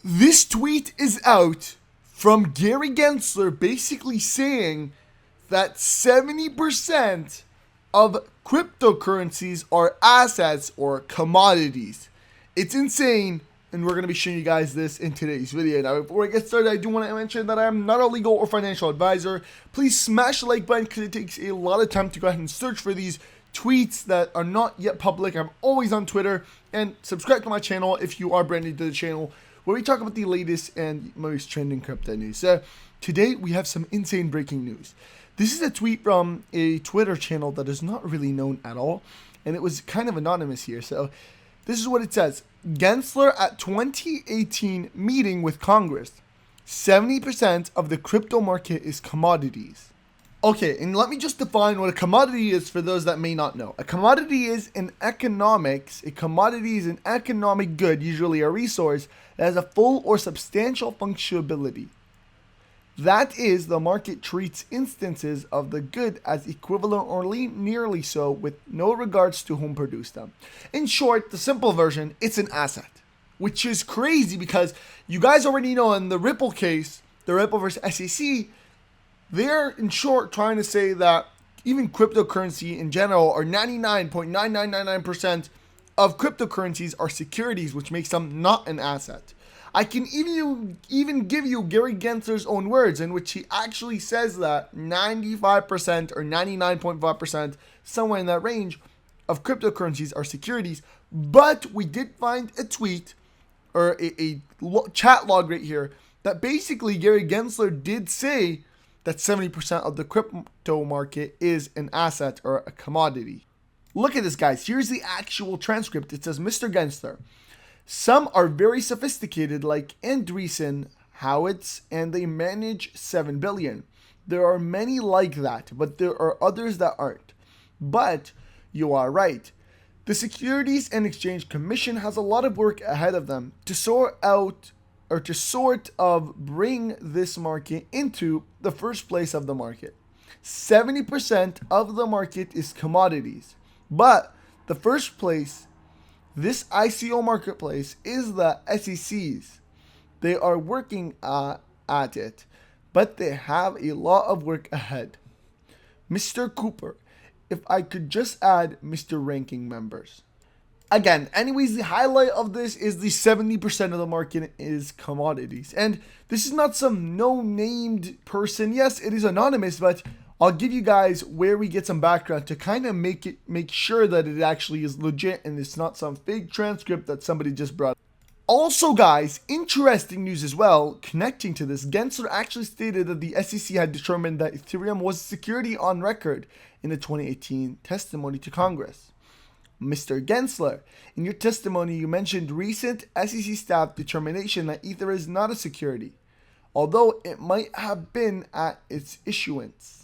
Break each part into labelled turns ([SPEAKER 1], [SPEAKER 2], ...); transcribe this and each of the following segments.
[SPEAKER 1] This tweet is out from Gary Gensler basically saying that 70% of cryptocurrencies are assets or commodities. It's insane, and we're going to be showing you guys this in today's video. Now, before I get started, I do want to mention that I am not a legal or financial advisor. Please smash the like button because it takes a lot of time to go ahead and search for these tweets that are not yet public. I'm always on Twitter, and subscribe to my channel if you are brand new to the channel, where we talk about the latest and most trending crypto news. So today we have some insane breaking news. This is a tweet from a Twitter channel that is not really known at all, and it was kind of anonymous here. So this is what it says. Gensler at 2018 meeting with Congress. 70% of the crypto market is commodities. Okay, and let me just define what a commodity is for those that may not know. A commodity is in economics. A commodity is an economic good, usually a resource, that has a full or substantial functionality. That is, the market treats instances of the good as equivalent or nearly so, with no regards to whom produced them. In short, the simple version, it's an asset, which is crazy because you guys already know in the Ripple case, the Ripple versus SEC, they're in short trying to say that even cryptocurrency in general, or 99.9999% of cryptocurrencies are securities, which makes them not an asset. I can even give you Gary Gensler's own words, in which he actually says that 95% or 99.5%, somewhere in that range, of cryptocurrencies are securities. But we did find a tweet or a chat log right here that basically Gary Gensler did say that 70% of the crypto market is an asset or a commodity. Look at this, guys. Here's the actual transcript. It says, Mr. Gensler, some are very sophisticated, like Andreessen, Howitz, and they manage 7 billion. There are many like that, but there are others that aren't. But you are right. The Securities and Exchange Commission has a lot of work ahead of them to sort of bring this market into the first place of the market. 70% of the market is commodities, but the first place, this ICO marketplace, is the SEC's. They are working at it, but they have a lot of work ahead. Mr. Cooper, if I could just add Mr. Ranking members. Again, anyways, the highlight of this is the 70% of the market is commodities. And this is not some no-named person. Yes, it is anonymous, but I'll give you guys where we get some background to kind of make sure that it actually is legit and it's not some fake transcript that somebody just brought. Also, guys, interesting news as well, connecting to this, Gensler actually stated that the SEC had determined that Ethereum was a security on record in the 2018 testimony to Congress. Mr. Gensler, in your testimony, you mentioned recent SEC staff determination that Ether is not a security, although it might have been at its issuance.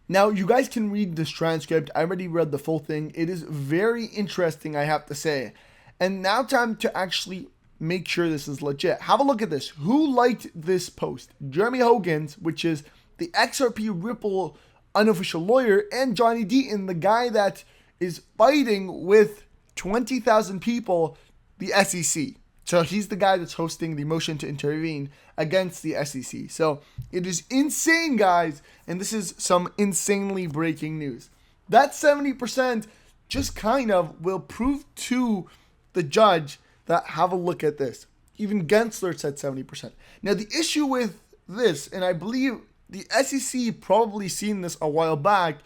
[SPEAKER 1] Now, you guys can read this transcript. I already read the full thing. It is very interesting, I have to say. And now time to actually make sure this is legit. Have a look at this. Who liked this post? Jeremy Hogan's, which is the XRP Ripple unofficial lawyer, and Johnny Deaton, the guy that is fighting with 20,000 people, the SEC. So he's the guy that's hosting the motion to intervene against the SEC. So it is insane, guys. And this is some insanely breaking news. That 70% just kind of will prove to the judge that, have a look at this. Even Gensler said 70%. Now the issue with this, and I believe the SEC probably seen this a while back,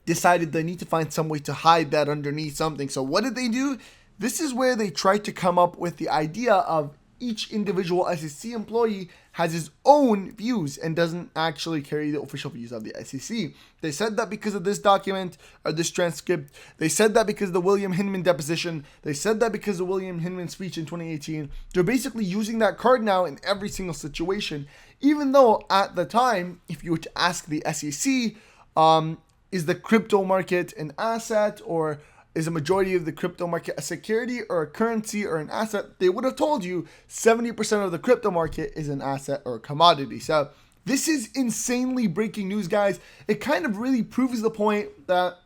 [SPEAKER 1] decided they need to find some way to hide that underneath something. So what did they do? This is where they tried to come up with the idea of each individual SEC employee has his own views and doesn't actually carry the official views of the SEC. They said that because of this document or this transcript. They said that because of the William Hinman deposition. They said that because of William Hinman's speech in 2018. They're basically using that card now in every single situation, even though at the time, if you were to ask the SEC, is the crypto market an asset, or is a majority of the crypto market a security or a currency or an asset, they would have told you 70% of the crypto market is an asset or a commodity. So this is insanely breaking news, guys. It kind of really proves the point that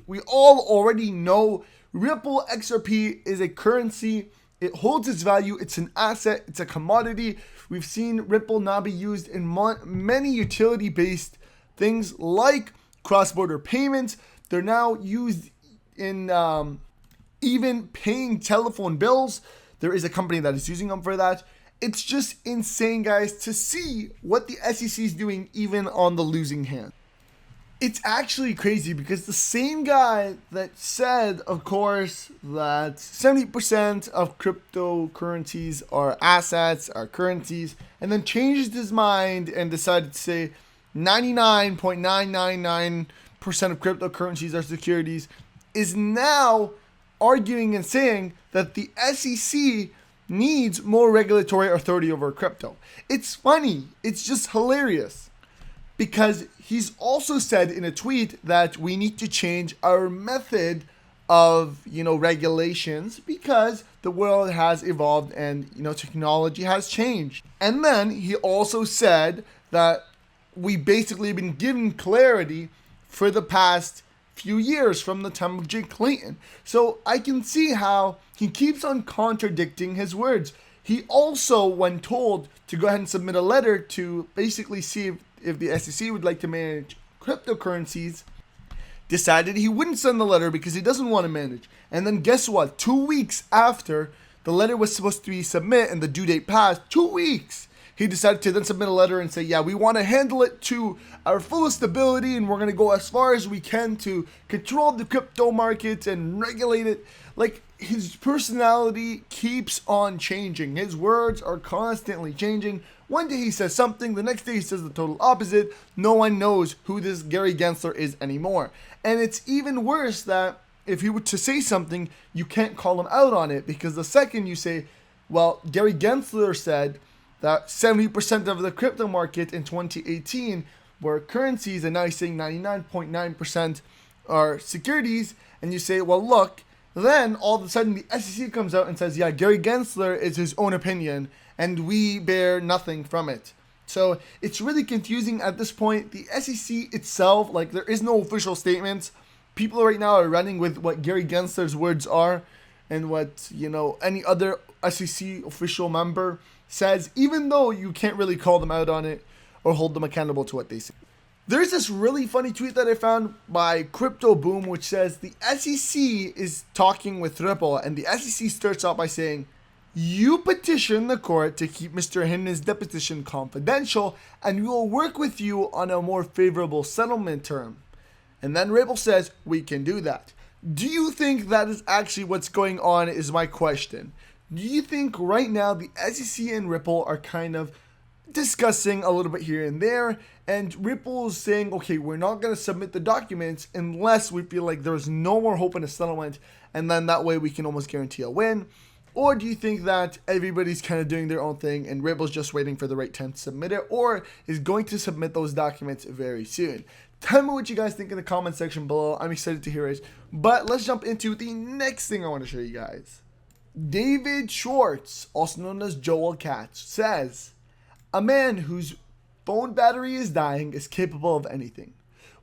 [SPEAKER 1] we all already know. Ripple XRP is a currency It holds its value. It's an asset. It's a commodity. We've seen Ripple now be used in many utility-based things like cross-border payments. They're now used in even paying telephone bills. There is a company that is using them for that. It's just insane, guys, to see what the SEC is doing even on the losing hand. It's actually crazy because the same guy that said, of course, that 70% of cryptocurrencies are assets, are currencies, and then changed his mind and decided to say 99.999% of cryptocurrencies are securities, is now arguing and saying that the SEC needs more regulatory authority over crypto. It's funny. It's just hilarious. Because he's also said in a tweet that we need to change our method of, regulations because the world has evolved and, technology has changed. And then he also said that we basically been given clarity for the past few years from the time of Jake Clayton. So I can see how he keeps on contradicting his words. He also, when told to go ahead and submit a letter to basically see if the SEC would like to manage cryptocurrencies, decided he wouldn't send the letter because he doesn't want to manage. And then guess what? 2 weeks after the letter was supposed to be submitted and the due date passed, 2 weeks, he decided to then submit a letter and say, yeah, we want to handle it to our fullest ability and we're going to go as far as we can to control the crypto markets and regulate it. Like, his personality keeps on changing. His words are constantly changing. One day he says something, the next day he says the total opposite. No one knows who this Gary Gensler is anymore. And it's even worse that if he were to say something, you can't call him out on it, because the second you say, well, Gary Gensler said that 70% of the crypto market in 2018 were currencies, and now he's saying 99.9% are securities, and you say, well, look, then all of a sudden the SEC comes out and says, yeah, Gary Gensler is his own opinion and we bear nothing from it. So it's really confusing at this point. The SEC itself, like, there is no official statements. People right now are running with what Gary Gensler's words are and what, any other SEC official member says, even though you can't really call them out on it or hold them accountable to what they say. There's this really funny tweet that I found by Crypto Boom, which says the SEC is talking with Ripple, and the SEC starts out by saying, you petition the court to keep Mr. Hinman's deposition confidential, and we will work with you on a more favorable settlement term. And then Ripple says, we can do that. Do you think that is actually what's going on, is my question. Do you think right now the SEC and Ripple are kind of discussing a little bit here and there, and Ripple is saying, okay, we're not going to submit the documents unless we feel like there's no more hope in a settlement, and then that way we can almost guarantee a win? Or do you think that everybody's kind of doing their own thing and Ripple's just waiting for the right time to submit it, or is going to submit those documents very soon? Tell me what you guys think in the comment section below. I'm excited to hear it. But let's jump into the next thing I want to show you guys. David Schwartz, also known as Joel Katz, says, a man whose phone battery is dying is capable of anything.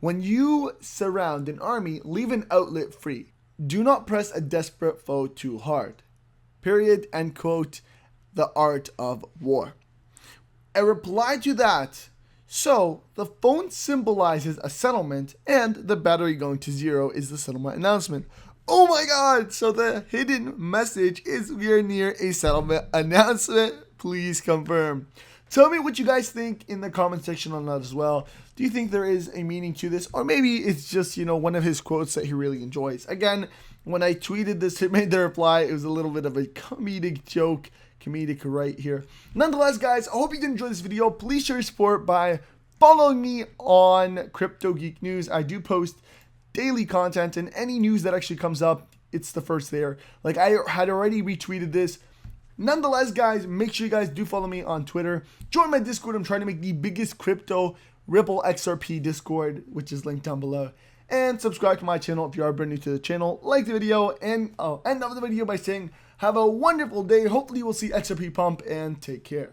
[SPEAKER 1] When you surround an army, leave an outlet free. Do not press a desperate foe too hard. Period. End quote. The art of war. A reply to that. So, the phone symbolizes a settlement, and the battery going to zero is the settlement announcement. Oh my god! So the hidden message is we are near a settlement announcement. Please confirm. Tell me what you guys think in the comment section on that as well. Do you think there is a meaning to this? Or maybe it's just, one of his quotes that he really enjoys. Again, when I tweeted this, it made the reply. It was a little bit of a comedic joke, comedic right here. Nonetheless, guys, I hope you did enjoy this video. Please show your support by following me on Crypto Geek News. I do post daily content, and any news that actually comes up, it's the first there. Like, I had already retweeted this. Nonetheless, guys, make sure you guys do follow me on Twitter. Join my Discord. I'm trying to make the biggest crypto Ripple XRP Discord, which is linked down below. And subscribe to my channel if you are brand new to the channel. Like the video, and I'll end off the video by saying, have a wonderful day. Hopefully, we'll see XRP pump, and take care.